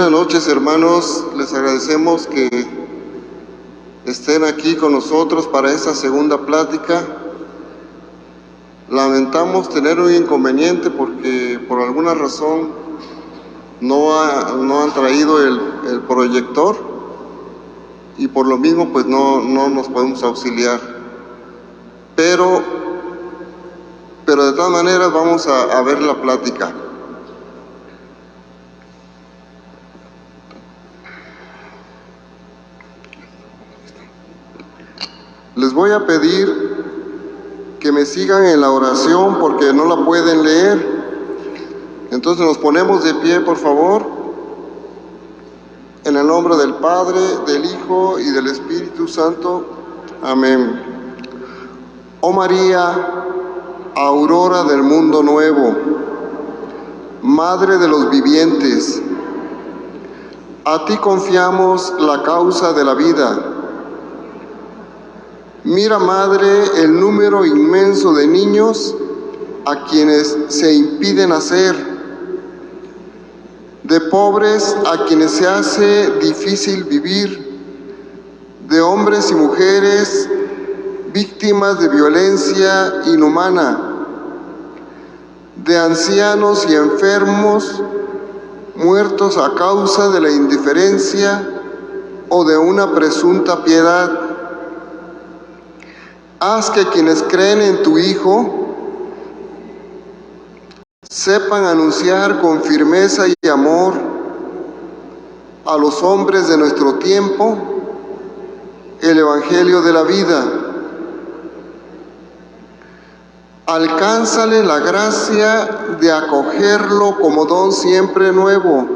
Buenas noches, hermanos. Les agradecemos que estén aquí con nosotros para esta segunda plática. Lamentamos tener un inconveniente porque por alguna razón no han traído el proyector y por lo mismo pues no nos podemos auxiliar. Pero de todas maneras vamos a ver la plática. Les voy a pedir que me sigan en la oración porque no la pueden leer. Entonces nos ponemos de pie, por favor. En el nombre del Padre, del Hijo y del Espíritu Santo. Amén. Oh María, aurora del mundo nuevo, Madre de los vivientes, a ti confiamos la causa de la vida. Mira, Madre, el número inmenso de niños a quienes se impide nacer, de pobres a quienes se hace difícil vivir, de hombres y mujeres víctimas de violencia inhumana, de ancianos y enfermos muertos a causa de la indiferencia o de una presunta piedad. Haz que quienes creen en tu Hijo sepan anunciar con firmeza y amor a los hombres de nuestro tiempo el Evangelio de la vida. Alcánzale la gracia de acogerlo como don siempre nuevo,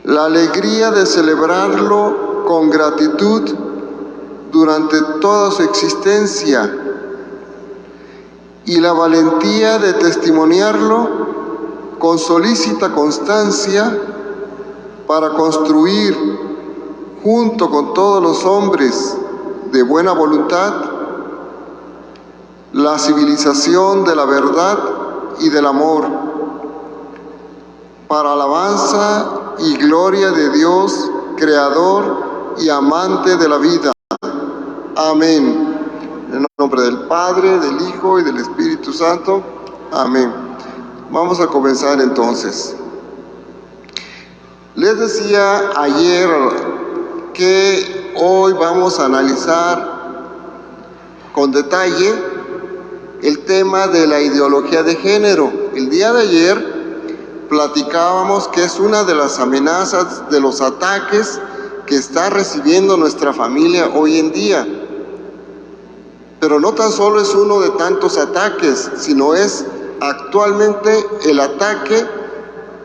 la alegría de celebrarlo con gratitud durante toda su existencia y la valentía de testimoniarlo con solícita constancia para construir, junto con todos los hombres de buena voluntad, la civilización de la verdad y del amor, para alabanza y gloria de Dios, Creador y amante de la vida. Amén. En el nombre del Padre, del Hijo y del Espíritu Santo. Amén. Vamos a comenzar entonces. Les decía ayer que hoy vamos a analizar con detalle el tema de la ideología de género. El día de ayer platicábamos que es una de las amenazas, de los ataques que está recibiendo nuestra familia hoy en día. Pero no tan solo es uno de tantos ataques, sino es actualmente el ataque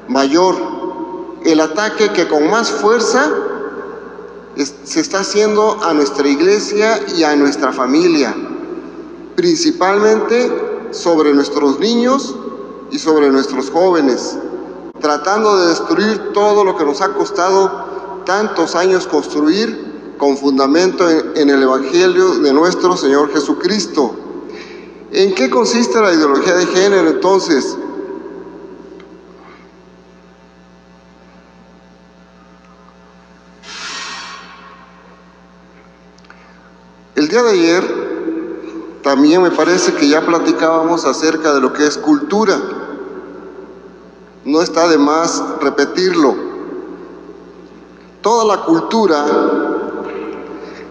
mayor, el ataque que con más fuerza se está haciendo a nuestra iglesia y a nuestra familia, principalmente sobre nuestros niños y sobre nuestros jóvenes, tratando de destruir todo lo que nos ha costado tantos años construir con fundamento en el Evangelio de nuestro Señor Jesucristo. ¿En qué consiste la ideología de género entonces? El día de ayer también me parece que ya platicábamos acerca de lo que es cultura. No está de más repetirlo. Toda la cultura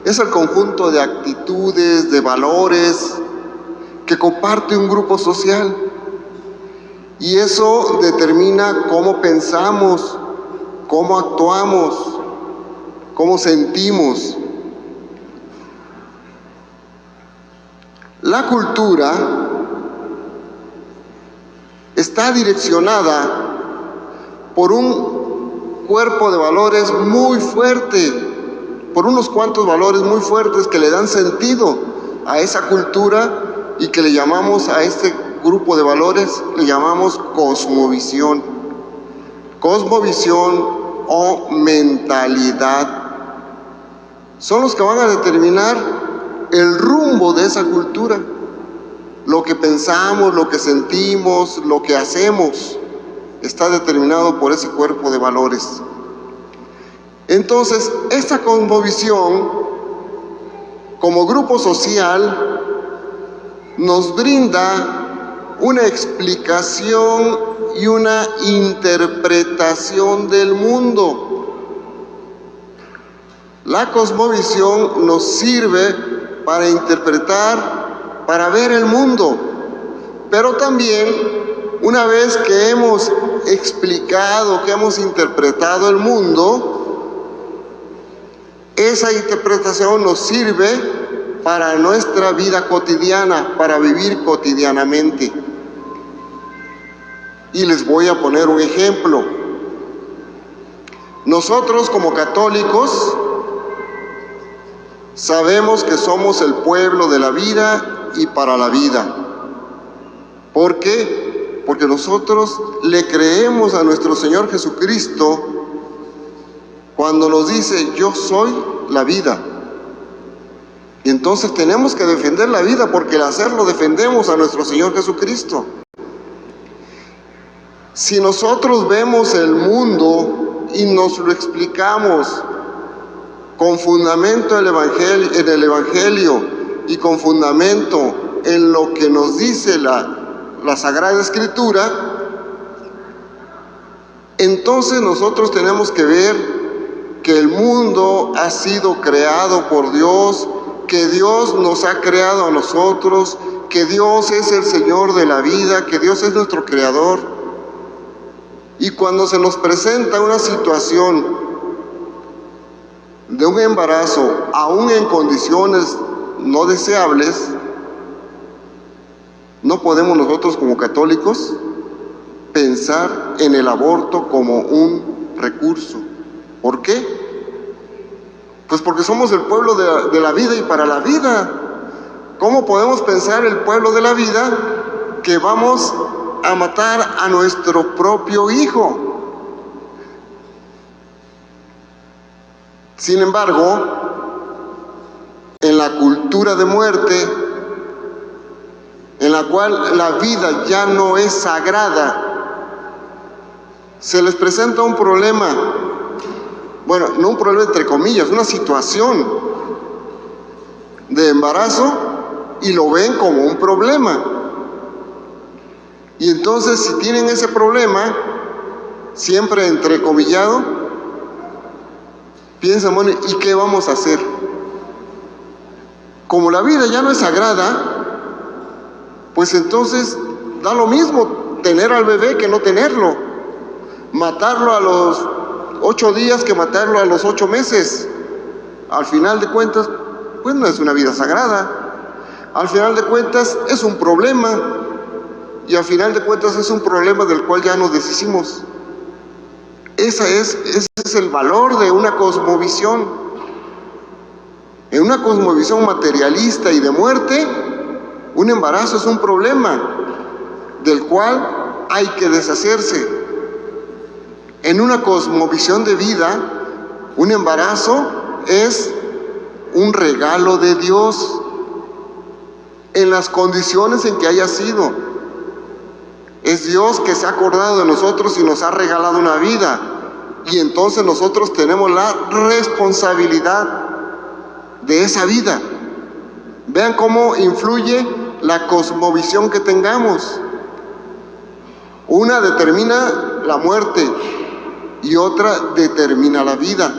es el conjunto de actitudes, de valores que comparte un grupo social, y eso determina cómo pensamos, cómo actuamos, cómo sentimos. La cultura está direccionada por un cuerpo de valores muy fuerte, por unos cuantos valores muy fuertes que le dan sentido a esa cultura y que le llamamos a este grupo de valores, le llamamos cosmovisión. Cosmovisión o mentalidad son los que van a determinar el rumbo de esa cultura, lo que pensamos, lo que sentimos, lo que hacemos. está determinado por ese cuerpo de valores. Entonces, esta cosmovisión, como grupo social, nos brinda una explicación y una interpretación del mundo. La cosmovisión nos sirve para interpretar, para ver el mundo, pero también, una vez que hemos explicado, que hemos interpretado el mundo, esa interpretación nos sirve para nuestra vida cotidiana, para vivir cotidianamente. Y les voy a poner un ejemplo. Nosotros como católicos sabemos que somos el pueblo de la vida y para la vida. ¿Por qué? Porque nosotros le creemos a nuestro Señor Jesucristo cuando nos dice: yo soy la vida. Y entonces tenemos que defender la vida, porque al hacerlo defendemos a nuestro Señor Jesucristo. Si nosotros vemos el mundo y nos lo explicamos con fundamento en el Evangelio y con fundamento en lo que nos dice la Sagrada Escritura, entonces nosotros tenemos que ver que el mundo ha sido creado por Dios, que Dios nos ha creado a nosotros, que Dios es el Señor de la vida, que Dios es nuestro Creador. Y cuando se nos presenta una situación de un embarazo, aún en condiciones no deseables, no podemos nosotros como católicos pensar en el aborto como un recurso. ¿Por qué? Pues porque somos el pueblo de la vida y para la vida. ¿Cómo podemos pensar el pueblo de la vida que vamos a matar a nuestro propio hijo? Sin embargo, en la cultura de muerte, en la cual la vida ya no es sagrada, se les presenta un problema. Bueno, no un problema entre comillas, una situación de embarazo, y lo ven como un problema. Y entonces, si tienen ese problema, siempre entrecomillado, piensan: bueno, ¿y qué vamos a hacer? Como la vida ya no es sagrada, pues entonces da lo mismo tener al bebé que no tenerlo, matarlo a los 8 días que matarlo a los 8 meses. Al final de cuentas, pues no es una vida sagrada. Al final de cuentas es un problema, y al final de cuentas es un problema del cual ya nos deshicimos. Ese es el valor de una cosmovisión. En una cosmovisión materialista y de muerte, un embarazo es un problema del cual hay que deshacerse. En una cosmovisión de vida, un embarazo es un regalo de Dios en las condiciones en que haya sido. Es Dios que se ha acordado de nosotros y nos ha regalado una vida, y entonces nosotros tenemos la responsabilidad de esa vida. Vean cómo influye la cosmovisión que tengamos. Una determina la muerte y otra determina la vida.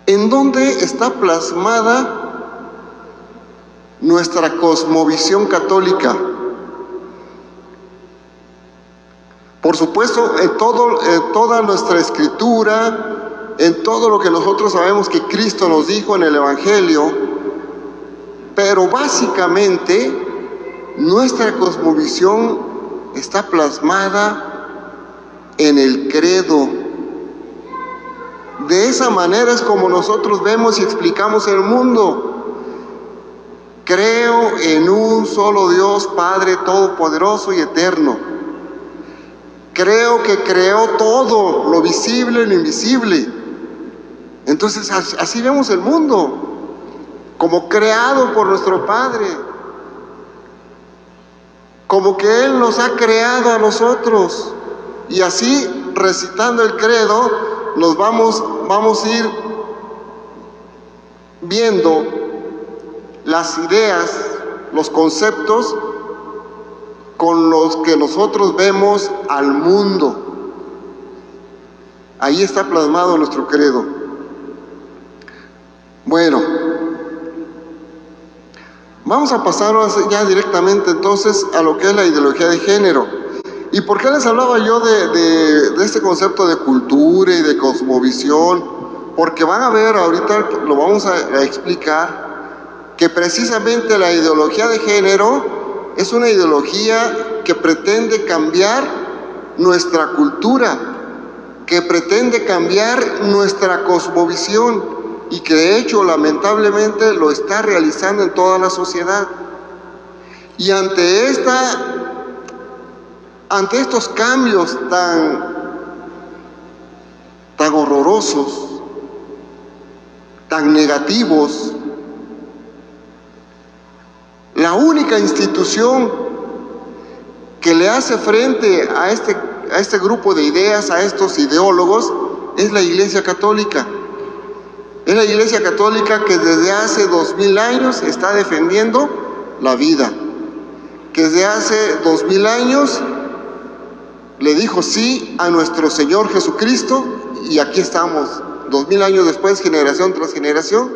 ¿En dónde está plasmada nuestra cosmovisión católica? Por supuesto, en toda nuestra escritura, en todo lo que nosotros sabemos que Cristo nos dijo en el Evangelio, pero básicamente nuestra cosmovisión está plasmada en el credo. De esa manera es como nosotros vemos y explicamos el mundo. Creo en un solo Dios, Padre Todopoderoso y Eterno. Creo que creó todo, lo visible y lo invisible. Entonces así vemos el mundo. como creado por nuestro Padre, como que Él nos ha creado a nosotros. Y así, recitando el credo, nos vamos a ir viendo las ideas, los conceptos con los que nosotros vemos al mundo. Ahí está plasmado nuestro credo. Bueno, vamos a pasar ya directamente entonces a lo que es la ideología de género. ¿Y por qué les hablaba yo de este concepto de cultura y de cosmovisión? Porque van a ver, ahorita lo vamos a explicar, que precisamente la ideología de género es una ideología que pretende cambiar nuestra cultura, que pretende cambiar nuestra cosmovisión y que de hecho lamentablemente lo está realizando en toda la sociedad. Y ante estos cambios tan horrorosos, tan negativos, la única institución que le hace frente a este grupo de ideas, a estos ideólogos, es la Iglesia Católica. Es la Iglesia Católica que desde hace 2000 años está defendiendo la vida, que desde hace 2000 años le dijo sí a nuestro Señor Jesucristo, y aquí estamos, 2000 años después, generación tras generación,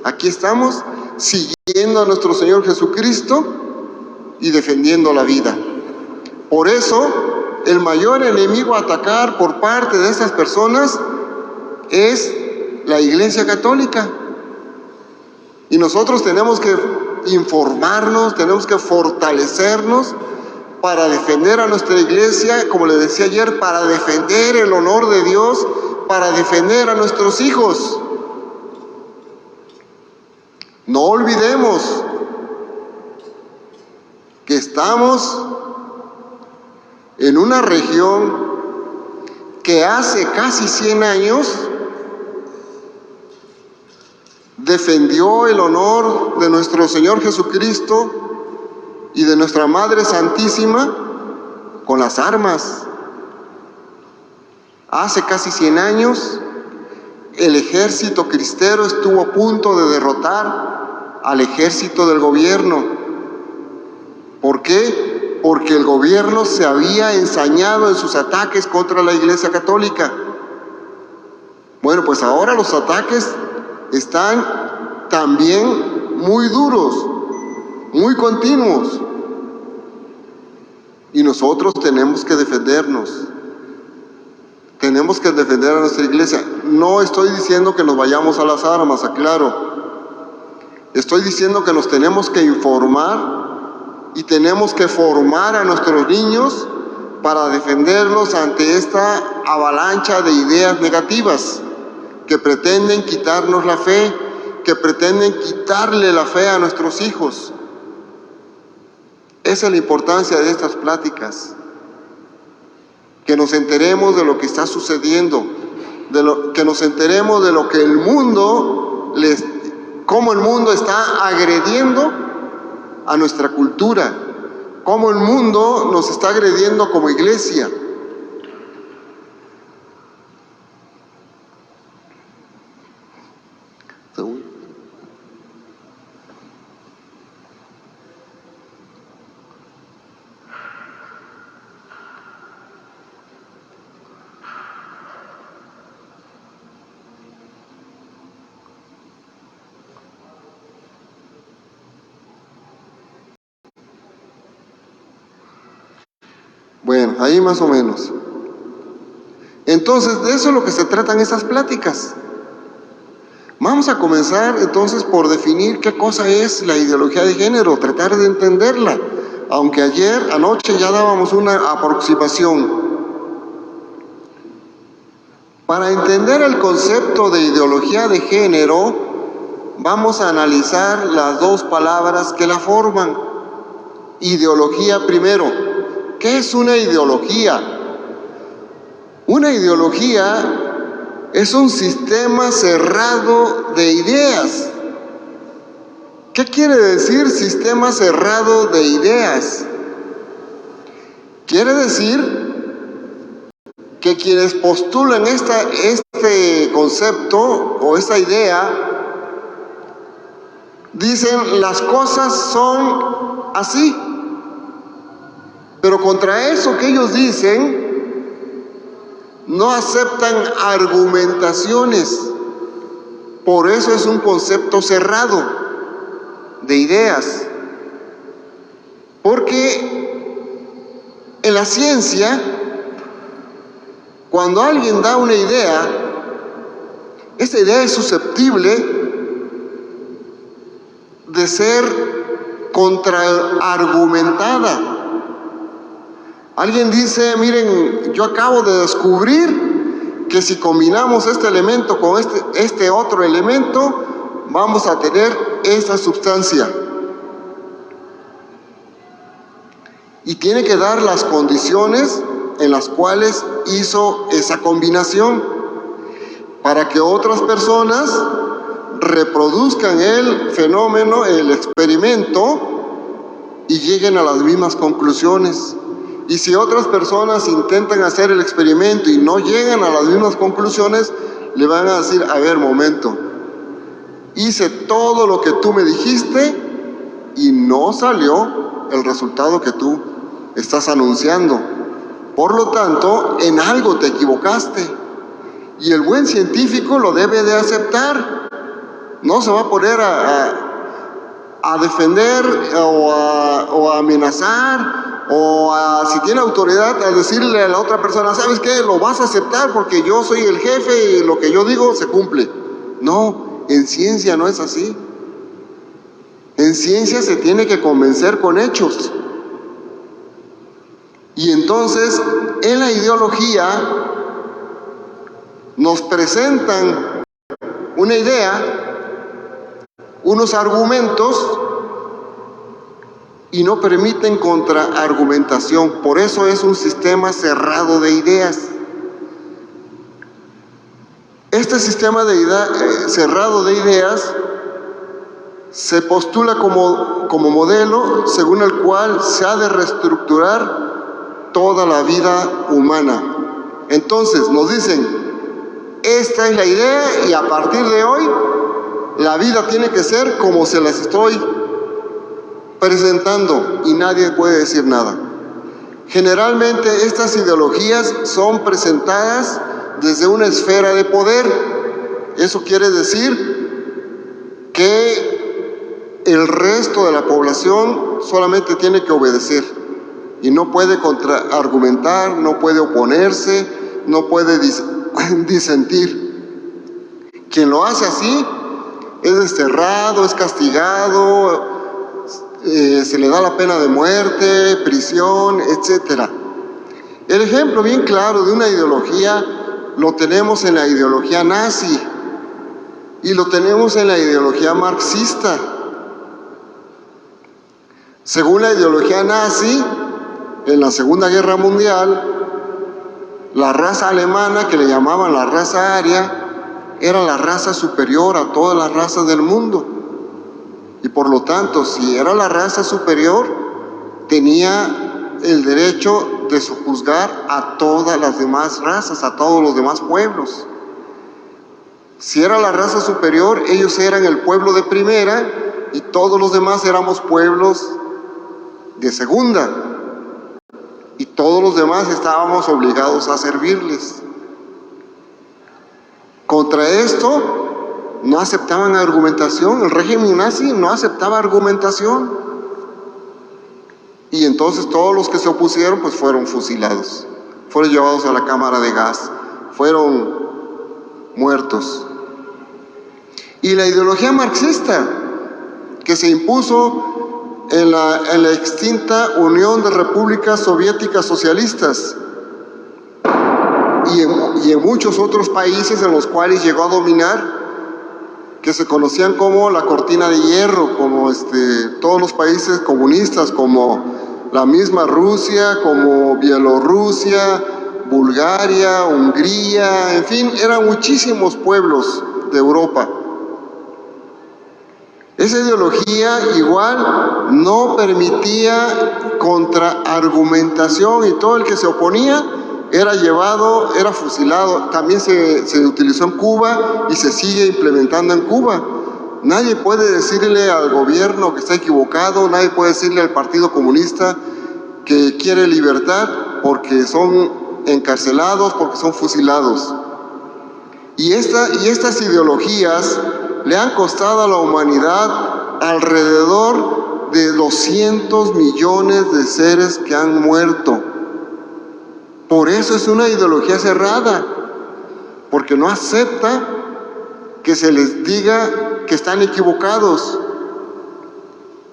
aquí estamos siguiendo a nuestro Señor Jesucristo y defendiendo la vida. Por eso, el mayor enemigo a atacar por parte de estas personas es la Iglesia Católica. Y nosotros tenemos que informarnos, tenemos que fortalecernos para defender a nuestra iglesia, como les decía ayer, para defender el honor de Dios, para defender a nuestros hijos. No olvidemos que estamos en una región que hace casi 100 años defendió el honor de nuestro Señor Jesucristo y de nuestra Madre Santísima con las armas. Hace casi 100 años, el ejército cristero estuvo a punto de derrotar al ejército del gobierno. ¿Por qué? Porque el gobierno se había ensañado en sus ataques contra la Iglesia Católica. Bueno, pues ahora los ataques están también muy duros, muy continuos. Y nosotros tenemos que defendernos. Tenemos que defender a nuestra iglesia. No estoy diciendo que nos vayamos a las armas, aclaro. Estoy diciendo que nos tenemos que informar y tenemos que formar a nuestros niños para defenderlos ante esta avalancha de ideas negativas que pretenden quitarnos la fe, que pretenden quitarle la fe a nuestros hijos. Esa es la importancia de estas pláticas, que nos enteremos de lo que está sucediendo, que nos enteremos de lo que el mundo, cómo el mundo está agrediendo a nuestra cultura, cómo el mundo nos está agrediendo como iglesia. Bueno, ahí más o menos. Entonces, de eso es lo que se tratan estas pláticas. Vamos a comenzar entonces por definir qué cosa es la ideología de género, tratar de entenderla, aunque anoche ya dábamos una aproximación. Para entender el concepto de ideología de género, vamos a analizar las dos palabras que la forman. Ideología primero. ¿Qué es una ideología? Una ideología es un sistema cerrado de ideas. ¿Qué quiere decir sistema cerrado de ideas? Quiere decir que quienes postulan este concepto o esta idea dicen las cosas son así, pero contra eso que ellos dicen no aceptan argumentaciones. Por eso es un concepto cerrado de ideas, porque en la ciencia, cuando alguien da una idea, esa idea es susceptible de ser contraargumentada. Alguien dice, miren, yo acabo de descubrir que si combinamos este elemento con este otro elemento, vamos a tener esta sustancia. Y tiene que dar las condiciones en las cuales hizo esa combinación para que otras personas reproduzcan el fenómeno, el experimento, y lleguen a las mismas conclusiones. Y si otras personas intentan hacer el experimento y no llegan a las mismas conclusiones, le van a decir, a ver, momento, hice todo lo que tú me dijiste y no salió el resultado que tú estás anunciando. Por lo tanto, en algo te equivocaste. Y el buen científico lo debe de aceptar. No se va a poner a defender o a amenazar o si tiene autoridad a decirle a la otra persona, ¿sabes qué? Lo vas a aceptar porque yo soy el jefe y lo que yo digo se cumple. No, en ciencia no es así. En ciencia se tiene que convencer con hechos. Y entonces, en la ideología, nos presentan una idea, unos argumentos, y no permiten contraargumentación. Por eso es un sistema cerrado de ideas. Este sistema cerrado de ideas se postula como modelo según el cual se ha de reestructurar toda la vida humana. Entonces nos dicen, esta es la idea y a partir de hoy la vida tiene que ser como se las estoy presentando y nadie puede decir nada. Generalmente estas ideologías son presentadas desde una esfera de poder. Eso quiere decir que el resto de la población solamente tiene que obedecer y no puede contraargumentar, no puede oponerse, no puede disentir. Quien lo hace así es desterrado, es castigado, se le da la pena de muerte, prisión, etc. El ejemplo bien claro de una ideología lo tenemos en la ideología nazi y lo tenemos en la ideología marxista. Según la ideología nazi, en la Segunda Guerra Mundial, la raza alemana, que le llamaban la raza aria, era la raza superior a todas las razas del mundo. Y por lo tanto, si era la raza superior, tenía el derecho de sojuzgar a todas las demás razas, a todos los demás pueblos. Si era la raza superior, ellos eran el pueblo de primera y todos los demás éramos pueblos de segunda. Y todos los demás estábamos obligados a servirles. Contra esto, no aceptaban argumentación. El régimen nazi no aceptaba argumentación. Y entonces todos los que se opusieron pues fueron fusilados, fueron llevados a la cámara de gas, fueron muertos. Y la ideología marxista, que se impuso en la extinta Unión de Repúblicas Soviéticas Socialistas y en muchos otros países en los cuales llegó a dominar, que se conocían como la cortina de hierro, como todos los países comunistas, como la misma Rusia, como Bielorrusia, Bulgaria, Hungría, en fin, eran muchísimos pueblos de Europa. Esa ideología igual no permitía contraargumentación y todo el que se oponía era llevado, era fusilado. También se utilizó en Cuba y se sigue implementando en Cuba. Nadie puede decirle al gobierno que está equivocado, nadie puede decirle al Partido Comunista que quiere libertad porque son encarcelados, porque son fusilados. Y estas ideologías le han costado a la humanidad alrededor de 200 millones de seres que han muerto. Por eso es una ideología cerrada, porque no acepta que se les diga que están equivocados.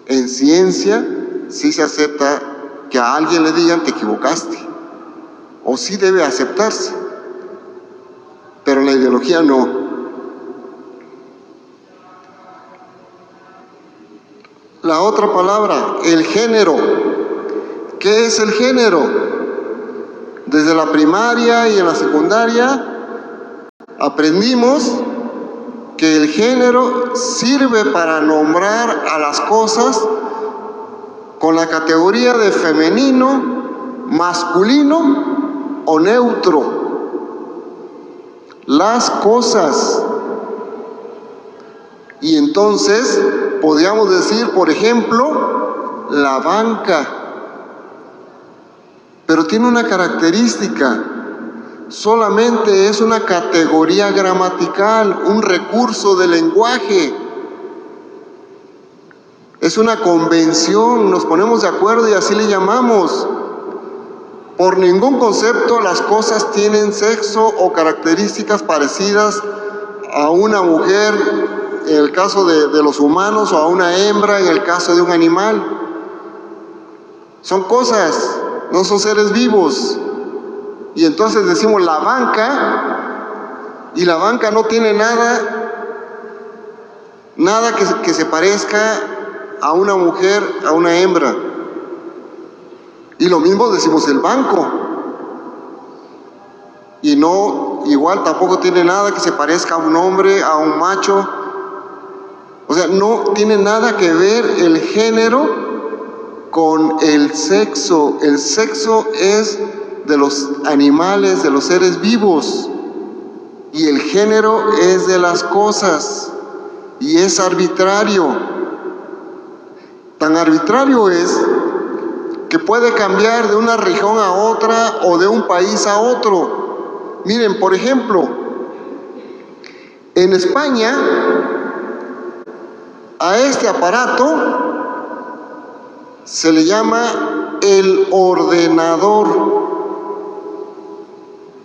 En ciencia sí se acepta que a alguien le digan te equivocaste, o sí debe aceptarse, pero en la ideología no. La otra palabra, el género. ¿Qué es el género? Desde la primaria y en la secundaria aprendimos que el género sirve para nombrar a las cosas con la categoría de femenino, masculino o neutro. Las cosas. Y entonces podríamos decir, por ejemplo, la banca. Pero tiene una característica. Solamente es una categoría gramatical, un recurso de lenguaje. Es una convención, nos ponemos de acuerdo y así le llamamos. Por ningún concepto las cosas tienen sexo o características parecidas a una mujer, en el caso de los humanos, o a una hembra, en el caso de un animal. Son cosas, no son seres vivos. Y entonces decimos la banca, y la banca no tiene nada que se parezca a una mujer, a una hembra. Y lo mismo decimos el banco. Y no, igual tampoco tiene nada que se parezca a un hombre, a un macho. O sea, no tiene nada que ver el género con el sexo. El sexo es de los animales, de los seres vivos. Y el género es de las cosas. Y es arbitrario. Tan arbitrario es que puede cambiar de una región a otra o de un país a otro. Miren, por ejemplo, en España, a este aparato se le llama el ordenador.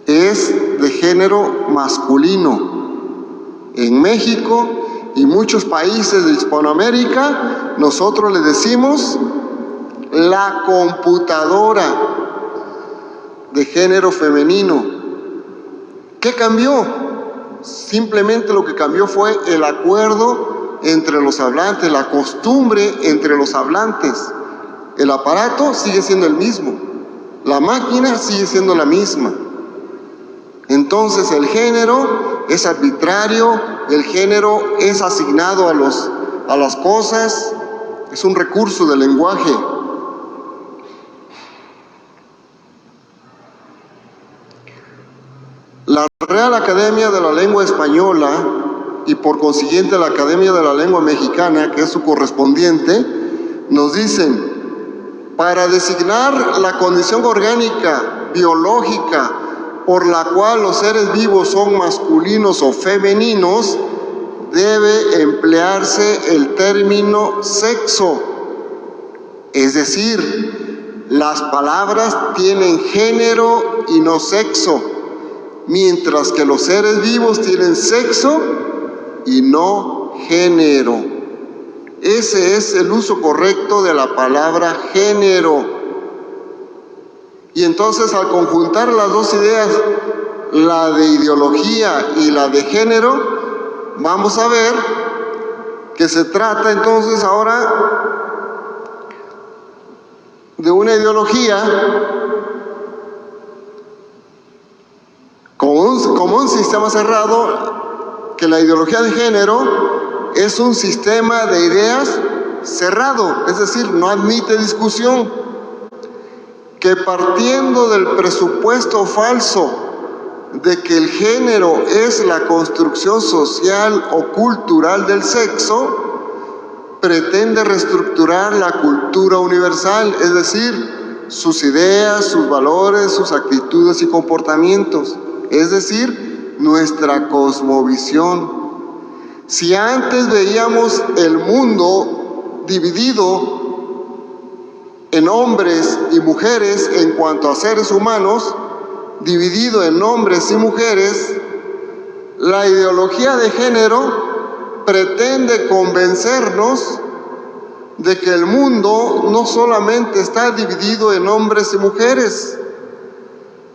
Es de género masculino. En México y muchos países de Hispanoamérica, nosotros le decimos la computadora, de género femenino. ¿Qué cambió? Simplemente lo que cambió fue el acuerdo entre los hablantes, la costumbre entre los hablantes. El aparato sigue siendo el mismo, la máquina sigue siendo la misma. Entonces el género es arbitrario, el género es asignado a las cosas, es un recurso del lenguaje. La Real Academia de la Lengua Española y por consiguiente la Academia de la Lengua Mexicana, que es su correspondiente, nos dicen, para designar la condición orgánica, biológica, por la cual los seres vivos son masculinos o femeninos, debe emplearse el término sexo. Es decir, las palabras tienen género y no sexo, mientras que los seres vivos tienen sexo y no género. Ese es el uso correcto de la palabra género. Y entonces, al conjuntar las dos ideas, la de ideología y la de género, vamos a ver que se trata entonces ahora de una ideología como un sistema cerrado, que la ideología de género es un sistema de ideas cerrado, es decir, no admite discusión, que partiendo del presupuesto falso de que el género es la construcción social o cultural del sexo, pretende reestructurar la cultura universal, es decir, sus ideas, sus valores, sus actitudes y comportamientos, es decir, nuestra cosmovisión. Si antes veíamos el mundo dividido en hombres y mujeres en cuanto a seres humanos, dividido en hombres y mujeres, la ideología de género pretende convencernos de que el mundo no solamente está dividido en hombres y mujeres,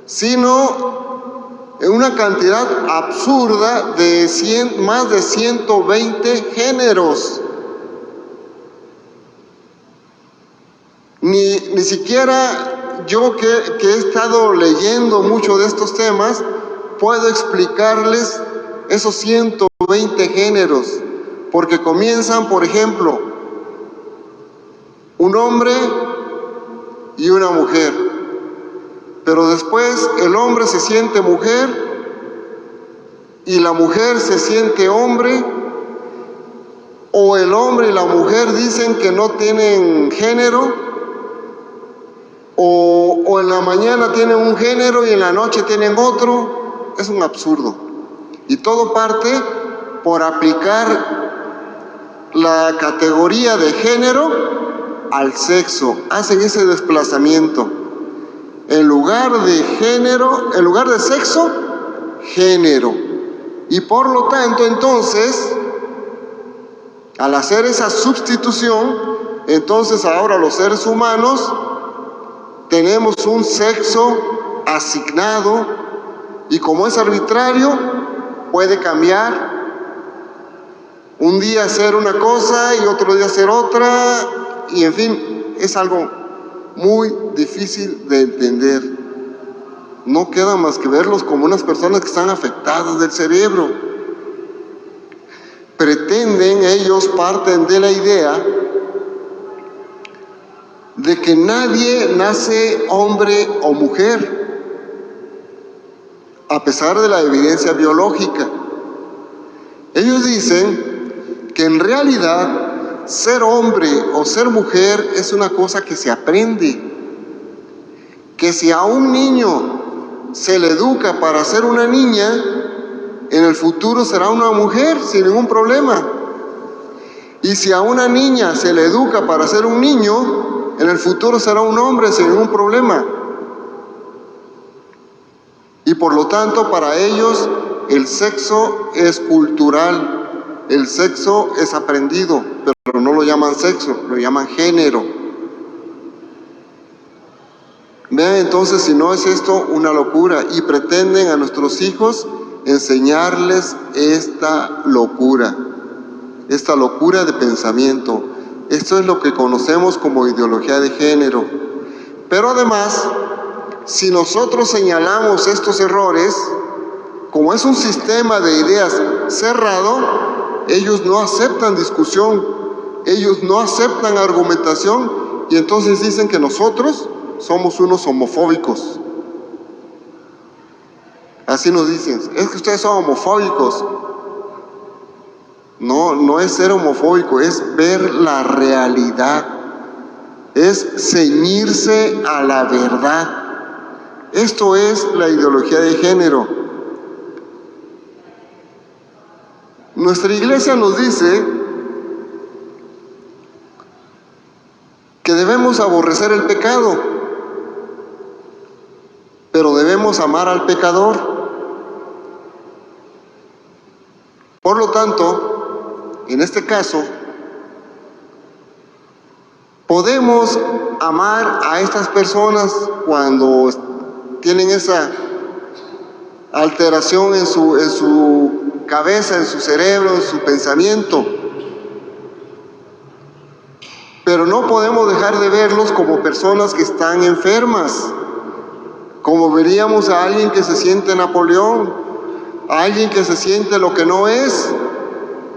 sino en una cantidad absurda de más de 120 géneros. Ni siquiera yo que he estado leyendo mucho de estos temas, puedo explicarles esos 120 géneros, porque comienzan, por ejemplo, un hombre y una mujer, pero después el hombre se siente mujer y la mujer se siente hombre, o el hombre y la mujer dicen que no tienen género, o en la mañana tienen un género y en la noche tienen otro. Es un absurdo. Y todo parte por aplicar la categoría de género al sexo. Hacen ese desplazamiento. En lugar de género, en lugar de sexo, género. Y por lo tanto, entonces, al hacer esa sustitución, entonces ahora los seres humanos tenemos un sexo asignado, y como es arbitrario, puede cambiar. Un día hacer una cosa y otro día hacer otra, y en fin, es algo muy difícil de entender. No queda más que verlos como unas personas que están afectadas del cerebro. Pretenden, ellos parten de la idea de que nadie nace hombre o mujer, a pesar de la evidencia biológica. Ellos dicen que en realidad ser hombre o ser mujer es una cosa que se aprende, que si a un niño se le educa para ser una niña, en el futuro será una mujer sin ningún problema. Y si a una niña se le educa para ser un niño, en el futuro será un hombre sin ningún problema. Y por lo tanto, para ellos, el sexo es cultural, el sexo es aprendido, pero no lo llaman sexo, lo llaman género. Vean entonces si no es esto una locura, y pretenden a nuestros hijos enseñarles esta locura de pensamiento. Esto es lo que conocemos como ideología de género. Pero además, si nosotros señalamos estos errores, como es un sistema de ideas cerrado, ellos no aceptan discusión, ellos no aceptan argumentación, y entonces dicen que nosotros somos unos homofóbicos. Así nos dicen, es que ustedes son homofóbicos. No, no es ser homofóbico, es ver la realidad, es ceñirse a la verdad. Esto es la ideología de género. Nuestra iglesia nos dice que debemos aborrecer el pecado, pero debemos amar al pecador. Por lo tanto, en este caso, podemos amar a estas personas cuando tienen esa alteración en su cabeza, en su cerebro, en su pensamiento. Pero no podemos dejar de verlos como personas que están enfermas, como veríamos a alguien que se siente Napoleón, a alguien que se siente lo que no es.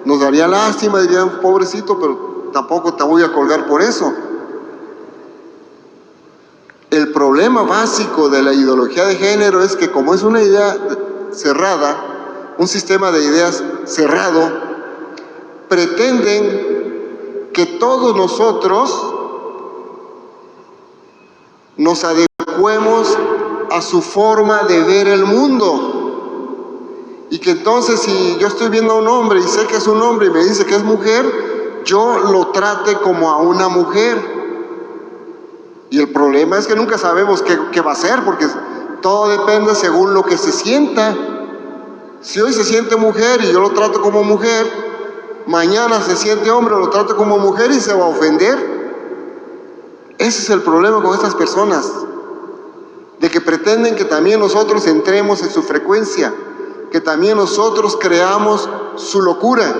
Nos daría lástima, dirían, pobrecito, pero tampoco te voy a colgar por eso. El problema básico de la ideología de género es que como es una idea cerrada, un sistema de ideas cerrado, pretenden que todos nosotros nos adecuemos a su forma de ver el mundo. Y que entonces si yo estoy viendo a un hombre y sé que es un hombre y me dice que es mujer, yo lo trate como a una mujer. Y el problema es que nunca sabemos qué va a ser, porque todo depende según lo que se sienta. Si hoy se siente mujer y yo lo trato como mujer, mañana se siente hombre, lo trato como mujer y se va a ofender. Ese es el problema con estas personas, de que pretenden que también nosotros entremos en su frecuencia, que también nosotros creamos su locura.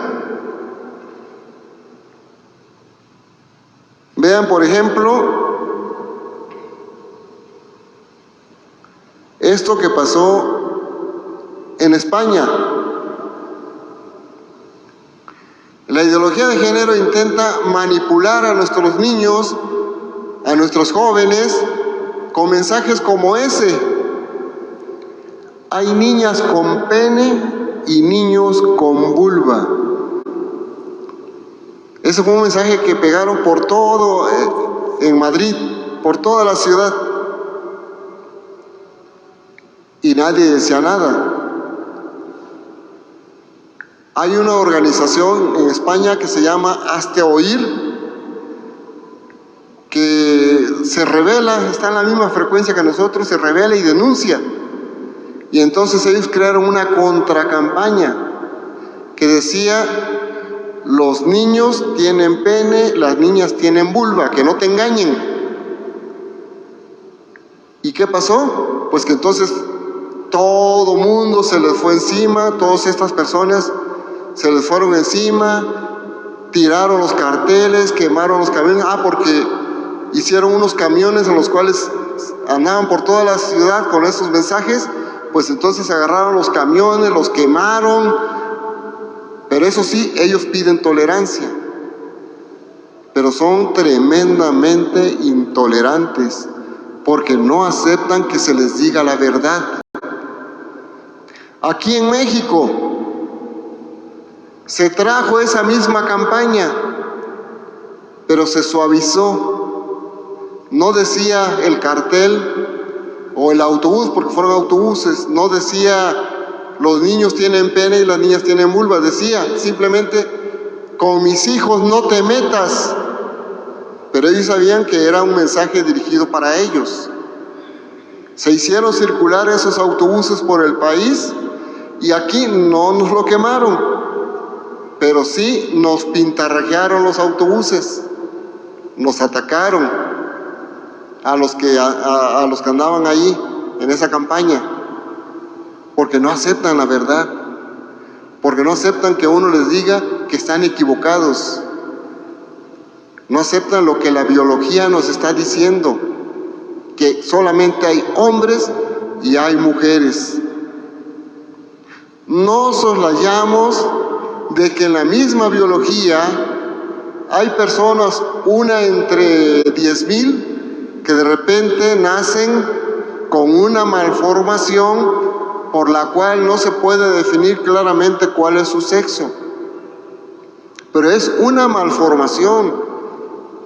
Vean, por ejemplo, esto que pasó en España. La ideología de género intenta manipular a nuestros niños, a nuestros jóvenes, con mensajes como ese. Hay niñas con pene y niños con vulva. Ese fue un mensaje que pegaron por todo, en Madrid, por toda la ciudad. Y nadie decía nada. Hay una organización en España que se llama Hazte Oír, que se revela, está en la misma frecuencia que nosotros, se revela y denuncia. Y entonces ellos crearon una contracampaña que decía: los niños tienen pene, las niñas tienen vulva, que no te engañen. ¿Y qué pasó? Pues que entonces todo mundo se les fue encima, todas estas personas se les fueron encima, tiraron los carteles, quemaron los camiones. Porque hicieron unos camiones en los cuales andaban por toda la ciudad con esos mensajes. Pues entonces agarraron los camiones, los quemaron. Pero eso sí, ellos piden tolerancia, pero son tremendamente intolerantes, porque no aceptan que se les diga la verdad. Aquí en México se trajo esa misma campaña, pero se suavizó. No decía el cartel o el autobús, porque fueron autobuses, no decía los niños tienen pene y las niñas tienen vulva, decía simplemente: con mis hijos no te metas. Pero ellos sabían que era un mensaje dirigido para ellos. Se hicieron circular esos autobuses por el país, y aquí no nos lo quemaron, pero sí nos pintarrajearon los autobuses, nos atacaron a los que andaban ahí en esa campaña, porque no aceptan la verdad, porque no aceptan que uno les diga que están equivocados, no aceptan lo que la biología nos está diciendo, que solamente hay hombres y hay mujeres. No soslayamos de que en la misma biología hay personas, una entre 10,000, que de repente nacen con una malformación por la cual no se puede definir claramente cuál es su sexo. Pero es una malformación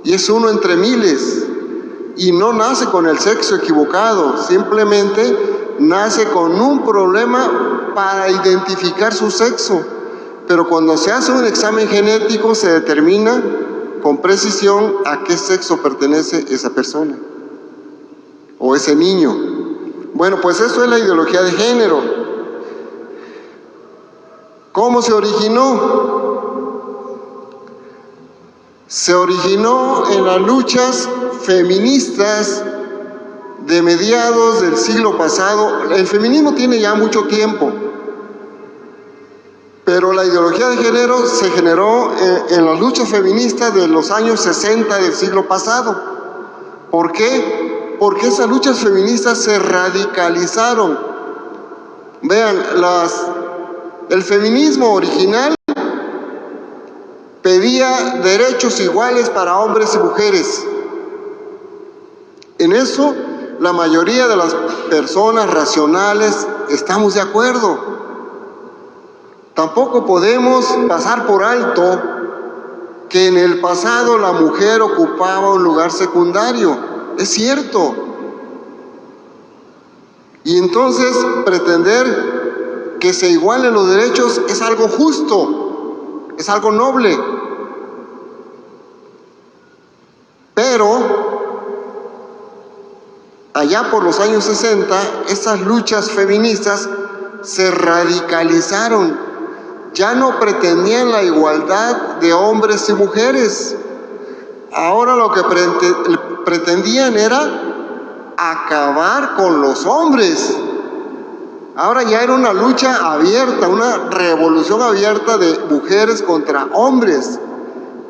y es uno entre miles, y no nace con el sexo equivocado, simplemente nace con un problema para identificar su sexo. Pero cuando se hace un examen genético se determina con precisión a qué sexo pertenece esa persona o ese niño. Bueno, pues eso es la ideología de género. ¿Cómo se originó? Se originó en las luchas feministas de mediados del siglo pasado. El feminismo tiene ya mucho tiempo, pero la ideología de género se generó en las luchas feministas de los años 60 del siglo pasado. ¿Por qué? Porque esas luchas feministas se radicalizaron. Vean, el feminismo original pedía derechos iguales para hombres y mujeres. En eso, la mayoría de las personas racionales estamos de acuerdo. Tampoco podemos pasar por alto que en el pasado la mujer ocupaba un lugar secundario. Es cierto. Y entonces pretender que se igualen los derechos es algo justo, es algo noble. Pero allá por los años 60, estas luchas feministas se radicalizaron. Ya no pretendían la igualdad de hombres y mujeres. Ahora lo que pretendían era acabar con los hombres. Ahora ya era una lucha abierta, una revolución abierta de mujeres contra hombres.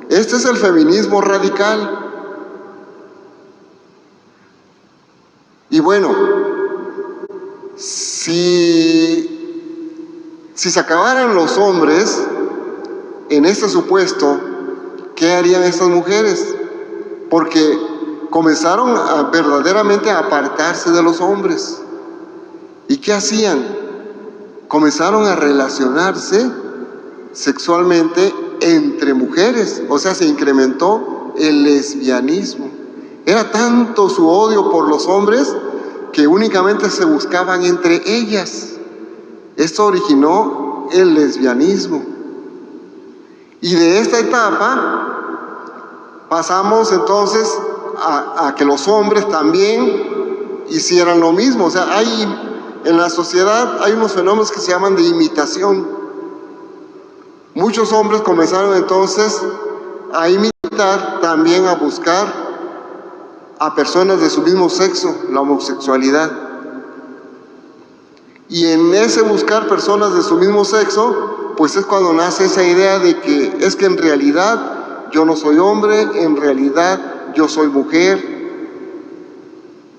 Este es el feminismo radical. Y bueno, si se acabaran los hombres en este supuesto, ¿qué harían estas mujeres? Porque comenzaron verdaderamente a apartarse de los hombres. ¿Y qué hacían? Comenzaron a relacionarse sexualmente entre mujeres, o sea, se incrementó el lesbianismo. Era tanto su odio por los hombres que únicamente se buscaban entre ellas. Esto originó el lesbianismo. Y de esta etapa pasamos entonces a que los hombres también hicieran lo mismo. O sea, en la sociedad hay unos fenómenos que se llaman de imitación. Muchos hombres comenzaron entonces a imitar, también a buscar a personas de su mismo sexo, la homosexualidad. Y en ese buscar personas de su mismo sexo, pues es cuando nace esa idea de que es que en realidad yo no soy hombre, en realidad yo soy mujer.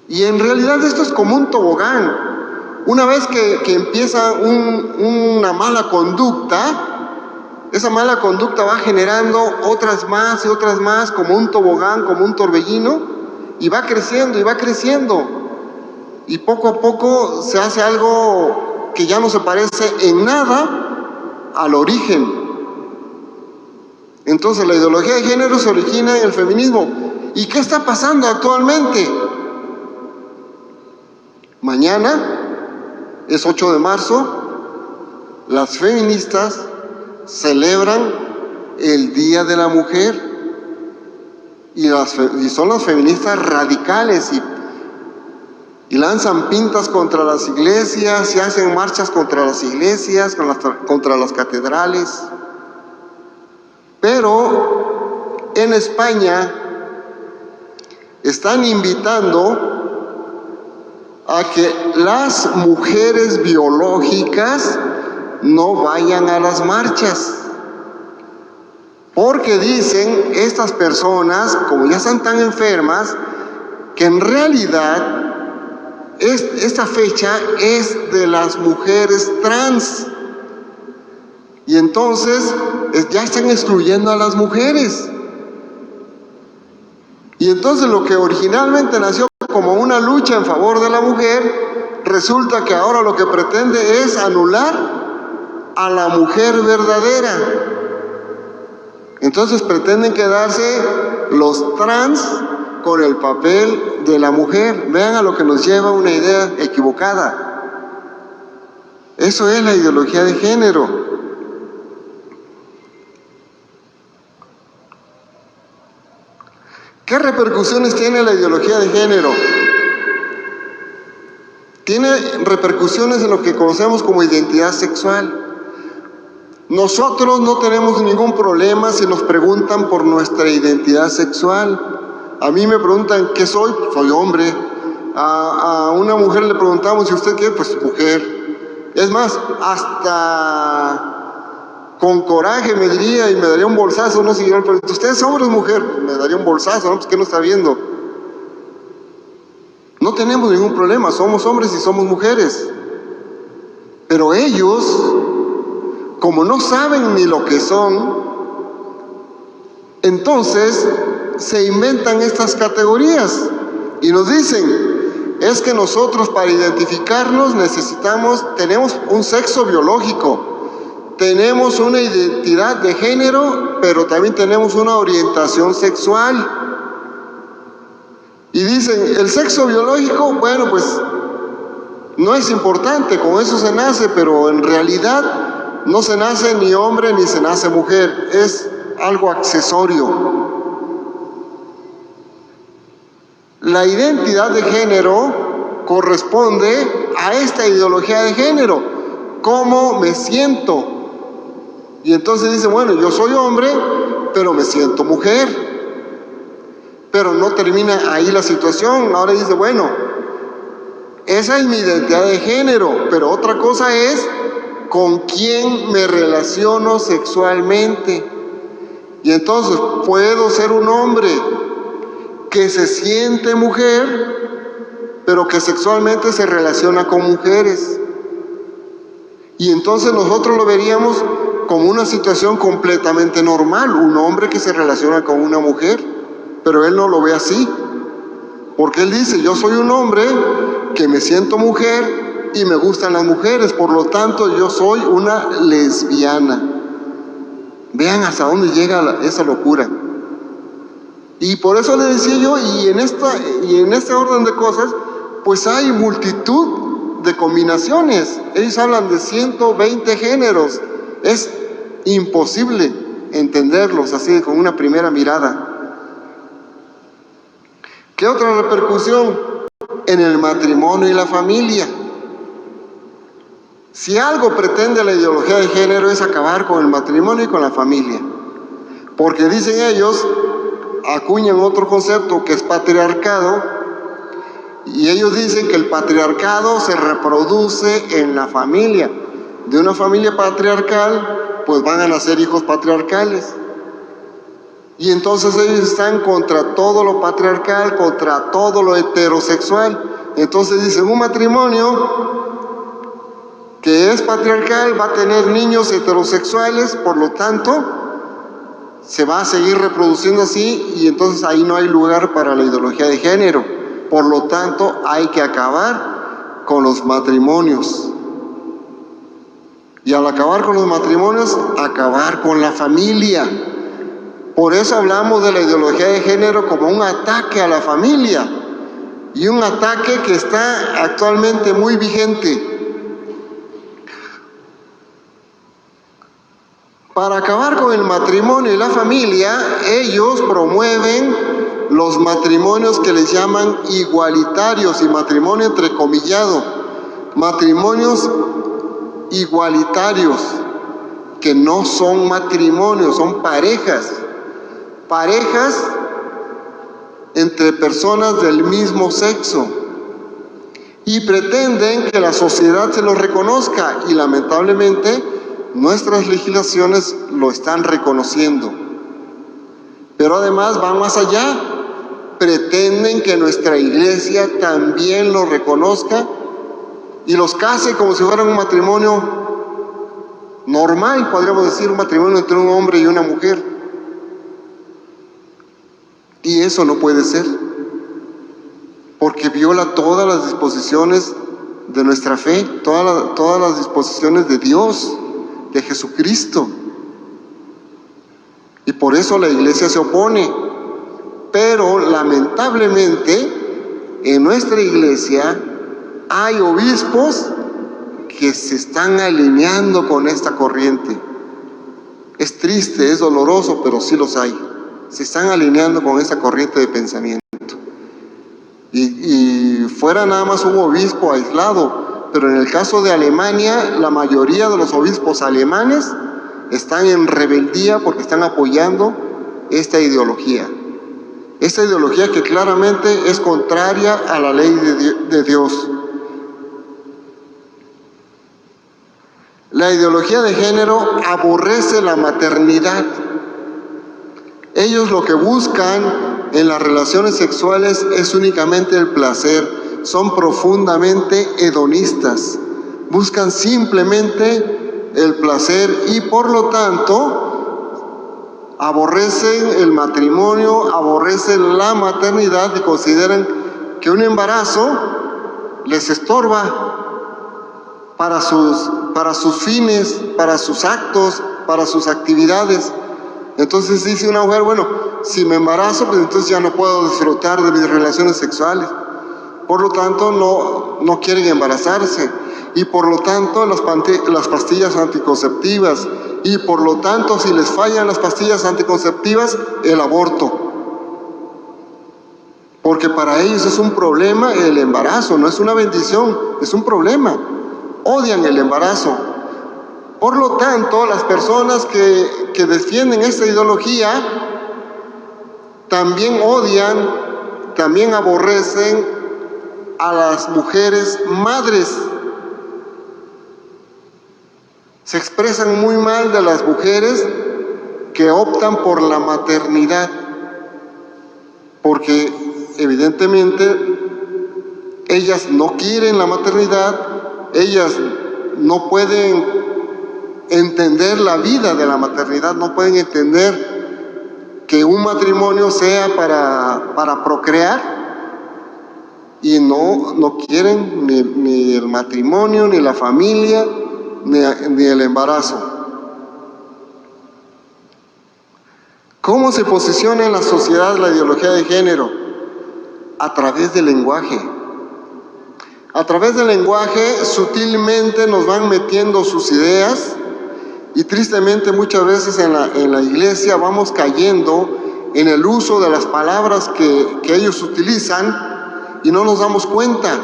Y en realidad esto es como un tobogán. Una vez que empieza una mala conducta, esa mala conducta va generando otras más y otras más, como un tobogán, como un torbellino, y va creciendo y va creciendo. Y poco a poco se hace algo que ya no se parece en nada al origen. Entonces la ideología de género se origina en el feminismo. ¿Y qué está pasando actualmente? Mañana es 8 de marzo, las feministas celebran el Día de la Mujer. Y son las feministas radicales y lanzan pintas contra las iglesias y hacen marchas contra las iglesias, contra las catedrales. Pero en España están invitando a que las mujeres biológicas no vayan a las marchas. Porque dicen estas personas, como ya están tan enfermas, que en realidad esta fecha es de las mujeres trans. Y entonces ya están excluyendo a las mujeres. Y entonces lo que originalmente nació como una lucha en favor de la mujer, resulta que ahora lo que pretende es anular a la mujer verdadera. Entonces pretenden quedarse los trans con el papel de la mujer. Vean a lo que nos lleva una idea equivocada. Eso es la ideología de género. ¿Qué repercusiones tiene la ideología de género? Tiene repercusiones en lo que conocemos como identidad sexual. Nosotros no tenemos ningún problema si nos preguntan por nuestra identidad sexual. A mí me preguntan ¿qué soy? Soy hombre. A una mujer le preguntamos ¿y usted qué? Pues mujer. Es más, hasta con coraje me diría y me daría un bolsazo, no sé, yo le pregunto, ¿usted es hombre o es mujer? Me daría un bolsazo, ¿no? Pues ¿qué no está viendo? No tenemos ningún problema, somos hombres y somos mujeres. Pero ellos, como no saben ni lo que son, Entonces se inventan estas categorías y nos dicen, es que nosotros para identificarnos tenemos un sexo biológico, tenemos una identidad de género, pero también tenemos una orientación sexual. Y dicen, el sexo biológico, bueno, pues no es importante, con eso se nace, pero en realidad no se nace ni hombre ni se nace mujer, es algo accesorio. La identidad de género corresponde a esta ideología de género, cómo me siento. Y entonces dice, bueno, yo soy hombre, pero me siento mujer. Pero no termina ahí la situación. Ahora dice, bueno, esa es mi identidad de género, pero otra cosa es con quién me relaciono sexualmente. Y entonces puedo ser un hombre que se siente mujer, pero que sexualmente se relaciona con mujeres. Y entonces nosotros lo veríamos como una situación completamente normal, un hombre que se relaciona con una mujer, pero él no lo ve así, porque él dice, yo soy un hombre que me siento mujer y me gustan las mujeres, por lo tanto yo soy una lesbiana. Vean hasta dónde llega esa locura. Y por eso le decía yo, y en este orden de cosas, pues hay multitud de combinaciones. Ellos hablan de 120 géneros. Es imposible entenderlos así con una primera mirada. ¿Qué otra repercusión? En el matrimonio y la familia. Si algo pretende la ideología de género es acabar con el matrimonio y con la familia. Porque dicen ellos, acuñan otro concepto que es patriarcado, y ellos dicen que el patriarcado se reproduce en la familia. De una familia patriarcal, pues van a nacer hijos patriarcales. Y entonces ellos están contra todo lo patriarcal, contra todo lo heterosexual. Entonces dicen, un matrimonio que es patriarcal va a tener niños heterosexuales, por lo tanto, se va a seguir reproduciendo así, y entonces ahí no hay lugar para la ideología de género. Por lo tanto, hay que acabar con los matrimonios. Y al acabar con los matrimonios, acabar con la familia. Por eso hablamos de la ideología de género como un ataque a la familia, y un ataque que está actualmente muy vigente. Para acabar con el matrimonio y la familia, ellos promueven los matrimonios que les llaman igualitarios, y matrimonio entrecomillado, matrimonios igualitarios, que no son matrimonios, son parejas entre personas del mismo sexo, y pretenden que la sociedad se los reconozca, y lamentablemente nuestras legislaciones lo están reconociendo. Pero además van más allá, pretenden que nuestra iglesia también lo reconozca y los case como si fueran un matrimonio normal, podríamos decir, un matrimonio entre un hombre y una mujer. Y eso no puede ser, porque viola todas las disposiciones de nuestra fe, todas las disposiciones de Dios, de Jesucristo. Y por eso la iglesia se opone. Pero lamentablemente en nuestra iglesia hay obispos que se están alineando con esta corriente. Es triste, es doloroso, pero sí los hay. Se están alineando con esa corriente de pensamiento. Y fuera nada más un obispo aislado, pero en el caso de Alemania, la mayoría de los obispos alemanes están en rebeldía porque están apoyando esta ideología. Esta ideología que claramente es contraria a la ley de Dios. La ideología de género aborrece la maternidad. Ellos lo que buscan en las relaciones sexuales es únicamente el placer. Son profundamente hedonistas. Buscan simplemente el placer y por lo tanto aborrecen el matrimonio, aborrecen la maternidad y consideran que un embarazo les estorba para sus fines, para sus actos, para sus actividades. Entonces dice una mujer, bueno, si me embarazo, pues entonces ya no puedo disfrutar de mis relaciones sexuales. Por lo tanto, no quieren embarazarse. Y por lo tanto, las pastillas anticonceptivas. Y por lo tanto, si les fallan las pastillas anticonceptivas, el aborto. Porque para ellos es un problema el embarazo, no es una bendición, es un problema. Odian el embarazo. Por lo tanto, las personas que defienden esta ideología también odian, también aborrecen a las mujeres madres. Se expresan muy mal de las mujeres que optan por la maternidad, porque evidentemente ellas no quieren la maternidad, ellas no pueden entender la vida de la maternidad, no pueden entender que un matrimonio sea para procrear, y no quieren ni el matrimonio, ni la familia, ni el embarazo. ¿Cómo se posiciona en la sociedad la ideología de género? A través del lenguaje. A través del lenguaje sutilmente nos van metiendo sus ideas, y tristemente muchas veces en la iglesia vamos cayendo en el uso de las palabras que ellos utilizan y no nos damos cuenta.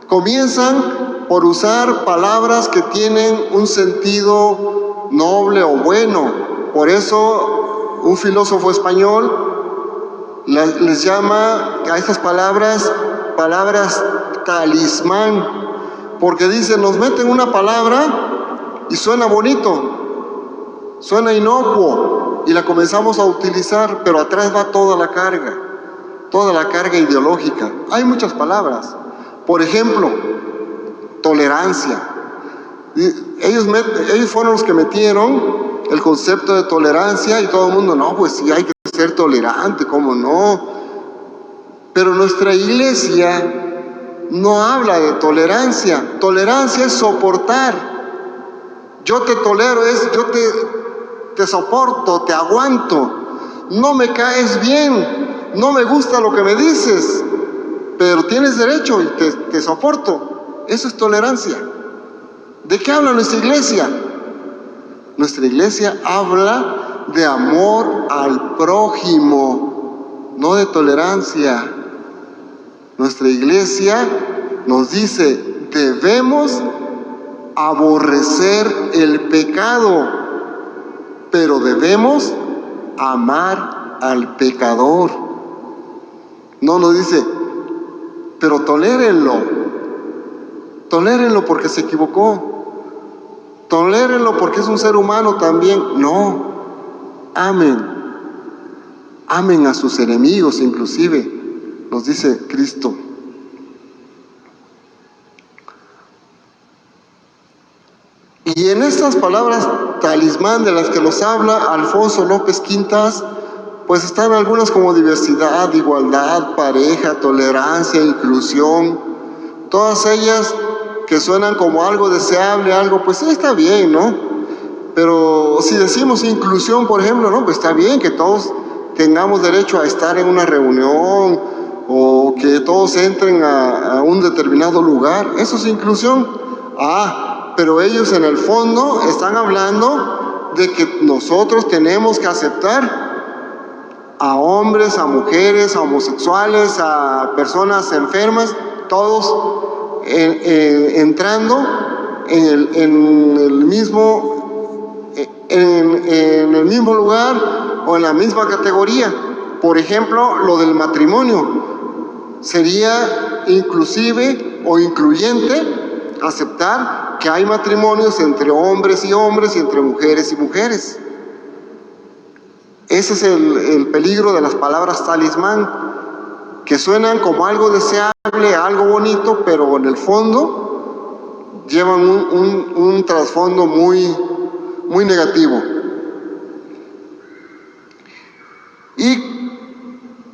Comienzan por usar palabras que tienen un sentido noble o bueno. Por eso un filósofo español les llama a estas palabras talismán, porque dice, nos meten una palabra y suena bonito, suena inocuo, y la comenzamos a utilizar, pero atrás va toda la carga ideológica. Hay muchas palabras. Por ejemplo, tolerancia. Ellos fueron los que metieron el concepto de tolerancia, y todo el mundo, no, pues sí hay que ser tolerante, ¿cómo no? Pero nuestra iglesia no habla de tolerancia. Tolerancia es soportar. Yo te tolero, yo te soporto, te aguanto. No me caes bien, no me gusta lo que me dices, pero tienes derecho y te soporto. Eso es tolerancia. ¿De qué habla nuestra iglesia? Nuestra iglesia habla de amor al prójimo, no de tolerancia. Nuestra iglesia nos dice, debemos aborrecer el pecado, pero debemos amar al pecador. No nos dice, pero tolérenlo porque se equivocó, tolérenlo porque es un ser humano también. No, amen a sus enemigos inclusive, nos dice Cristo. Y en estas palabras talismán de las que nos habla Alfonso López Quintas, pues están algunas como diversidad, igualdad, pareja, tolerancia, inclusión, todas ellas que suenan como algo deseable, algo, pues sí, está bien, ¿no? Pero si decimos inclusión, por ejemplo, no, pues está bien que todos tengamos derecho a estar en una reunión, o que todos entren a un determinado lugar, eso es inclusión. Pero ellos en el fondo están hablando de que nosotros tenemos que aceptar a hombres, a mujeres, a homosexuales, a personas enfermas, todos entrando en el mismo lugar o en la misma categoría. Por ejemplo, lo del matrimonio sería inclusive o incluyente aceptar que hay matrimonios entre hombres y hombres y entre mujeres y mujeres. Ese es el peligro de las palabras talismán, que suenan como algo deseable, algo bonito, pero en el fondo llevan un, un trasfondo muy, muy negativo.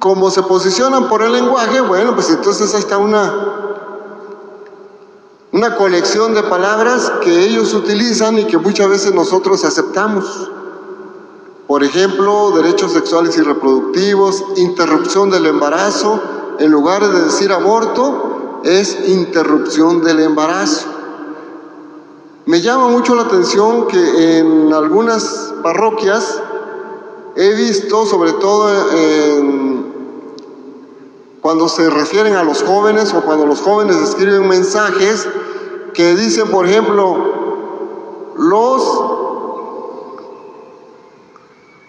como se posicionan por el lenguaje, bueno, pues entonces ahí está una colección de palabras que ellos utilizan y que muchas veces nosotros aceptamos. Por ejemplo, derechos sexuales y reproductivos, interrupción del embarazo, en lugar de decir aborto, es interrupción del embarazo. Me llama mucho la atención que en algunas parroquias he visto, sobre todo cuando se refieren a los jóvenes o cuando los jóvenes escriben mensajes que dicen, por ejemplo, los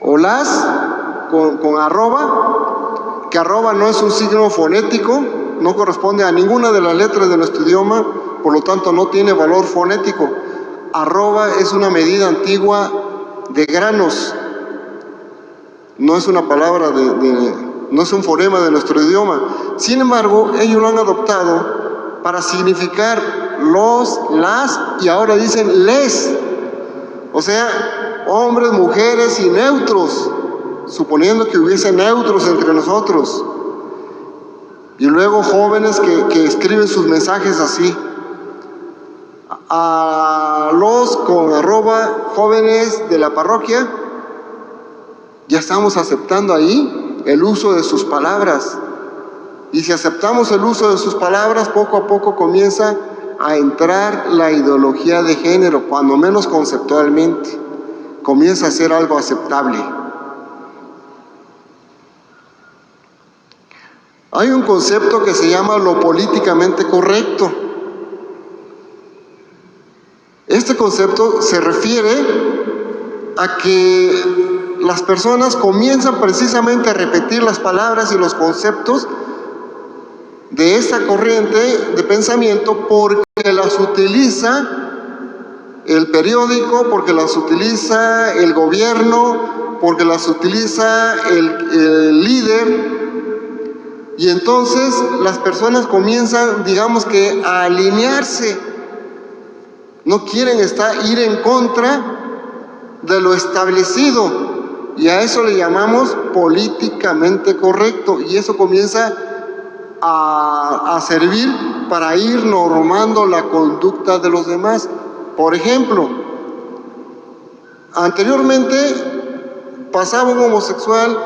o las con arroba, que arroba no es un signo fonético, no corresponde a ninguna de las letras de nuestro idioma, por lo tanto no tiene valor fonético. Arroba es una medida antigua de granos, no es una palabra no es un fonema de nuestro idioma. Sin embargo, ellos lo han adoptado para significar los, las, y ahora dicen les. O sea, hombres, mujeres y neutros, suponiendo que hubiese neutros entre nosotros. Y luego jóvenes que escriben sus mensajes así. A los con arroba jóvenes de la parroquia, ya estamos aceptando ahí el uso de sus palabras. Y si aceptamos el uso de sus palabras, poco a poco comienza a entrar la ideología de género, cuando menos conceptualmente. Comienza a ser algo aceptable. Hay un concepto que se llama lo políticamente correcto. Este concepto se refiere a que las personas comienzan precisamente a repetir las palabras y los conceptos de esta corriente de pensamiento porque las utiliza el periódico, porque las utiliza el gobierno, porque las utiliza el líder. Y entonces las personas comienzan, digamos que, a alinearse. No quieren ir en contra de lo establecido. Y a eso le llamamos políticamente correcto. Y eso comienza a servir para ir normando la conducta de los demás. Por ejemplo, anteriormente pasaba un homosexual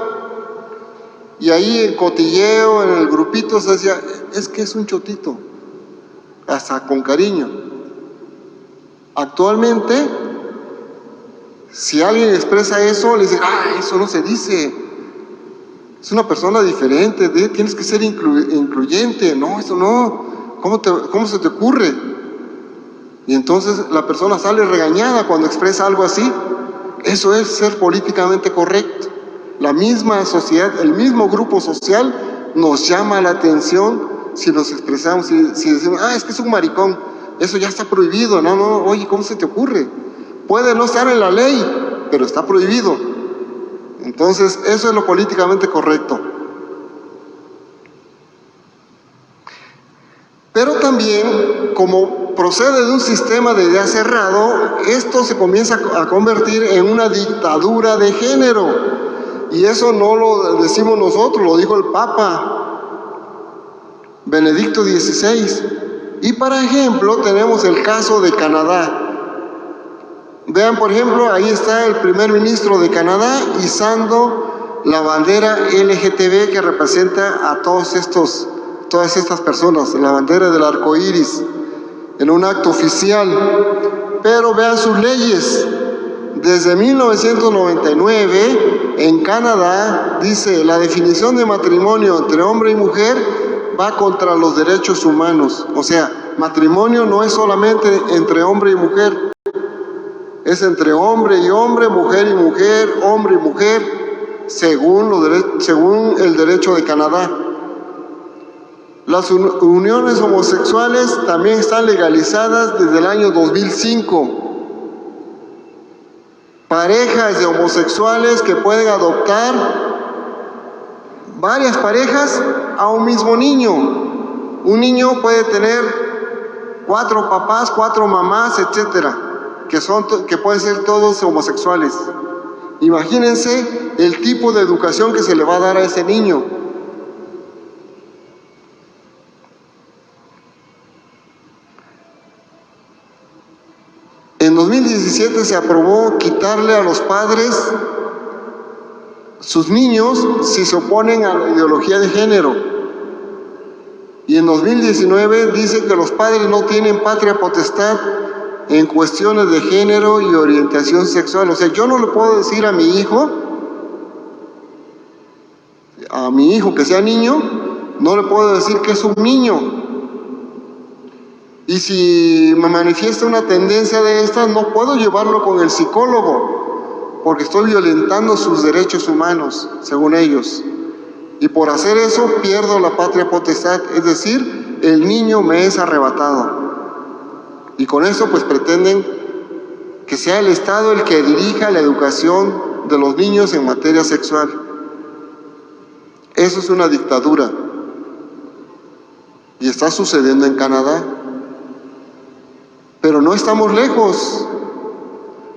y ahí en cotilleo, en el grupito, se decía, es que es un chotito, hasta con cariño. Actualmente, si alguien expresa eso, le dicen, eso no se dice, es una persona diferente, tienes que ser incluyente, no, eso no, ¿cómo se te ocurre? Y entonces la persona sale regañada cuando expresa algo así. Eso es ser políticamente correcto. La misma sociedad, el mismo grupo social nos llama la atención si nos expresamos, si decimos, es que es un maricón, eso ya está prohibido. No, oye, ¿cómo se te ocurre? Puede no estar en la ley, pero está prohibido. Entonces, eso es lo políticamente correcto. Pero también, como procede de un sistema de idea cerrado, esto se comienza a convertir en una dictadura de género. Y eso no lo decimos nosotros, lo dijo el Papa Benedicto XVI. Y para ejemplo, tenemos el caso de Canadá. Vean, por ejemplo, ahí está el primer ministro de Canadá izando la bandera LGTB que representa a todas estas personas, la bandera del arco iris, en un acto oficial. Pero vean sus leyes. Desde 1999, en Canadá, dice, la definición de matrimonio entre hombre y mujer va contra los derechos humanos. O sea, matrimonio no es solamente entre hombre y mujer, es entre hombre y hombre, mujer y mujer, hombre y mujer, según el derecho de Canadá. Las uniones homosexuales también están legalizadas desde el año 2005. Parejas de homosexuales que pueden adoptar varias parejas a un mismo niño. Un niño puede tener 4 papás, 4 mamás, etcétera, que pueden ser todos homosexuales. Imagínense el tipo de educación que se le va a dar a ese niño. 2017 se aprobó quitarle a los padres sus niños si se oponen a la ideología de género. Y en 2019 dice que los padres no tienen patria potestad en cuestiones de género y orientación sexual. O sea, yo no le puedo decir a mi hijo que sea niño, no le puedo decir que es un niño. Y si me manifiesta una tendencia de estas, no puedo llevarlo con el psicólogo, porque estoy violentando sus derechos humanos, según ellos. Y por hacer eso pierdo la patria potestad, es decir, el niño me es arrebatado. Y con eso pues pretenden que sea el Estado el que dirija la educación de los niños en materia sexual. Eso es una dictadura. Y está sucediendo en Canadá. Pero no estamos lejos.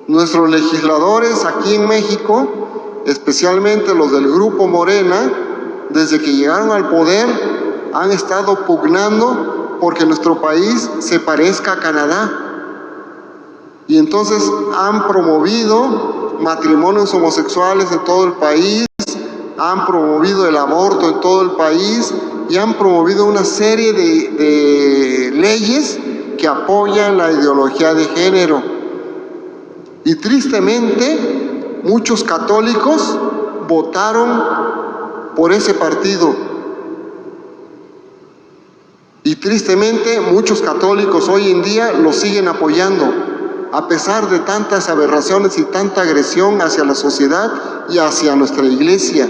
Nuestros legisladores aquí en México, especialmente los del Grupo Morena, desde que llegaron al poder, han estado pugnando porque nuestro país se parezca a Canadá. Y entonces han promovido matrimonios homosexuales en todo el país, han promovido el aborto en todo el país y han promovido una serie de leyes que apoyan la ideología de género. Y tristemente, muchos católicos votaron por ese partido. Y tristemente, muchos católicos hoy en día lo siguen apoyando, a pesar de tantas aberraciones y tanta agresión hacia la sociedad y hacia nuestra iglesia,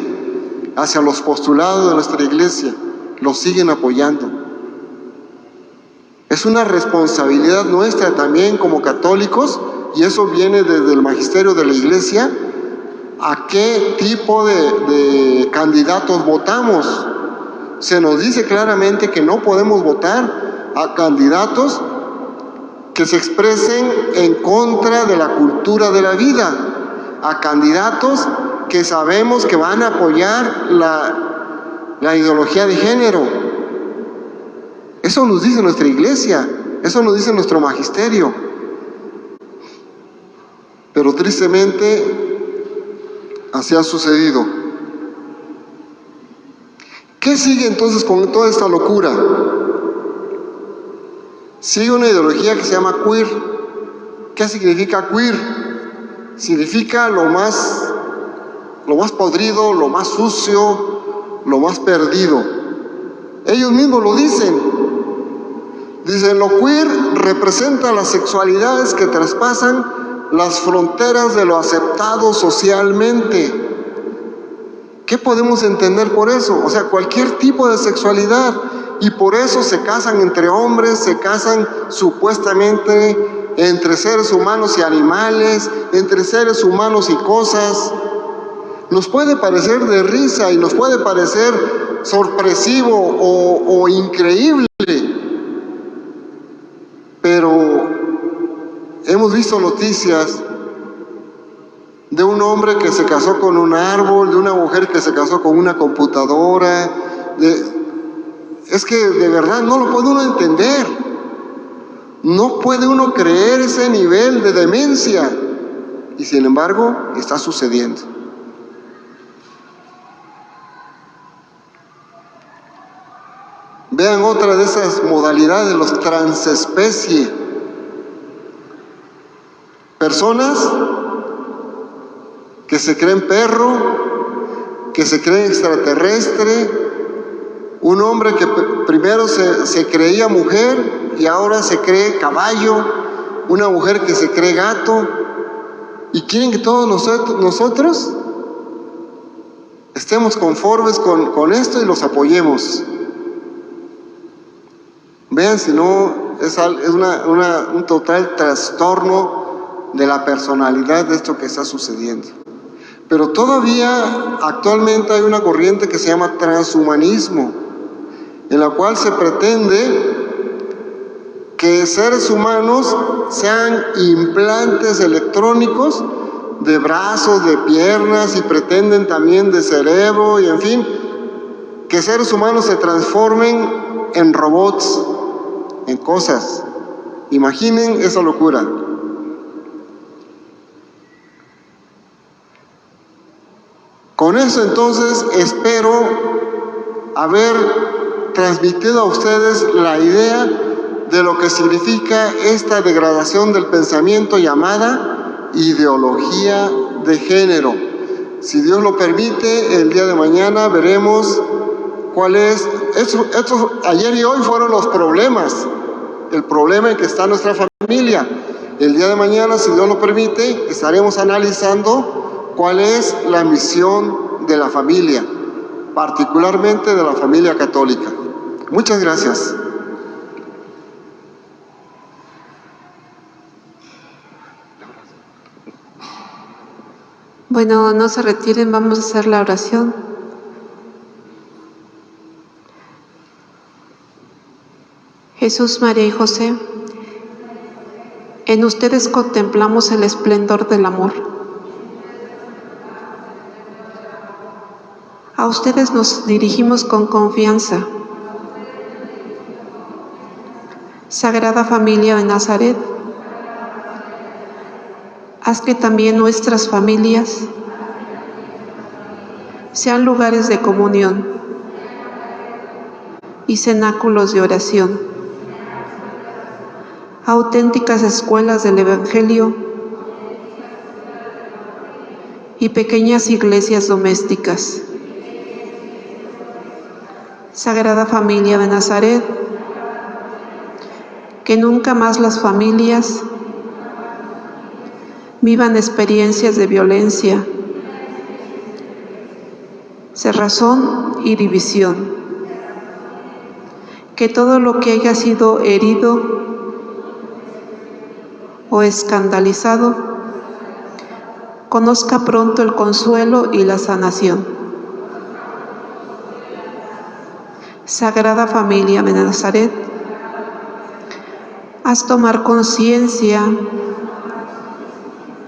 hacia los postulados de nuestra iglesia, lo siguen apoyando. Es una responsabilidad nuestra también como católicos, y eso viene desde el magisterio de la iglesia, a qué tipo de candidatos votamos. Se nos dice claramente que no podemos votar a candidatos que se expresen en contra de la cultura de la vida, a candidatos que sabemos que van a apoyar la ideología de género. Eso nos dice nuestra iglesia, eso nos dice nuestro magisterio. Pero tristemente así ha sucedido. ¿Qué sigue entonces con toda esta locura? Sigue una ideología que se llama queer. ¿Qué significa queer? Significa lo más podrido, lo más sucio, lo más perdido. Ellos mismos lo dicen. Dicen, lo queer representa las sexualidades que traspasan las fronteras de lo aceptado socialmente. ¿Qué podemos entender por eso? O sea, cualquier tipo de sexualidad. Y por eso se casan entre hombres, se casan supuestamente entre seres humanos y animales, entre seres humanos y cosas. Nos puede parecer de risa y nos puede parecer sorpresivo o increíble. Pero hemos visto noticias de un hombre que se casó con un árbol, de una mujer que se casó con una computadora. Es que de verdad no lo puede uno entender. No puede uno creer ese nivel de demencia. Y sin embargo, está sucediendo. Vean otra de esas modalidades, los transespecie. Personas que se creen perro, que se creen extraterrestre, un hombre que primero se creía mujer y ahora se cree caballo, una mujer que se cree gato, y quieren que todos nosotros estemos conformes con esto y los apoyemos. Vean si no es un total trastorno de la personalidad de esto que está sucediendo. Pero todavía actualmente hay una corriente que se llama transhumanismo, en la cual se pretende que seres humanos sean implantes electrónicos de brazos, de piernas, y pretenden también de cerebro, y en fin, que seres humanos se transformen en robots, en cosas. Imaginen esa locura. Con eso entonces espero haber transmitido a ustedes la idea de lo que significa esta degradación del pensamiento llamada ideología de género. Si Dios lo permite, el día de mañana veremos cuál es. Estos ayer y hoy fueron los problemas, el problema en que está nuestra familia. El día de mañana, si Dios lo permite, estaremos analizando cuál es la misión de la familia, particularmente de la familia católica. Muchas gracias. Bueno, no se retiren, vamos a hacer la oración. Jesús, María y José, en ustedes contemplamos el esplendor del amor. A ustedes nos dirigimos con confianza. Sagrada Familia de Nazaret, haz que también nuestras familias sean lugares de comunión y cenáculos de oración, auténticas escuelas del Evangelio y pequeñas iglesias domésticas. Sagrada Familia de Nazaret, que nunca más las familias vivan experiencias de violencia, cerrazón y división. Que todo lo que haya sido herido o escandalizado conozca pronto el consuelo y la sanación. Sagrada Familia de Nazaret, haz tomar conciencia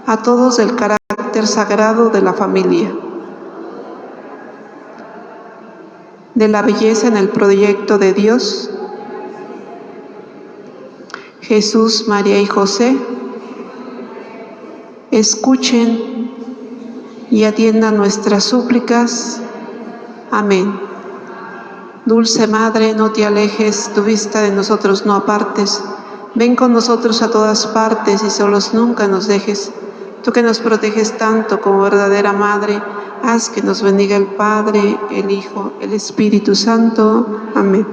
a todos del carácter sagrado de la familia, de la belleza en el proyecto de Dios. Jesús, María y José, escuchen y atiendan nuestras súplicas. Amén. Dulce Madre, no te alejes, tu vista de nosotros no apartes. Ven con nosotros a todas partes y solos nunca nos dejes. Tú que nos proteges tanto como verdadera Madre, haz que nos bendiga el Padre, el Hijo, el Espíritu Santo. Amén.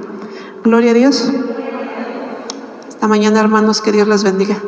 Gloria a Dios. Hasta mañana, hermanos, que Dios les bendiga.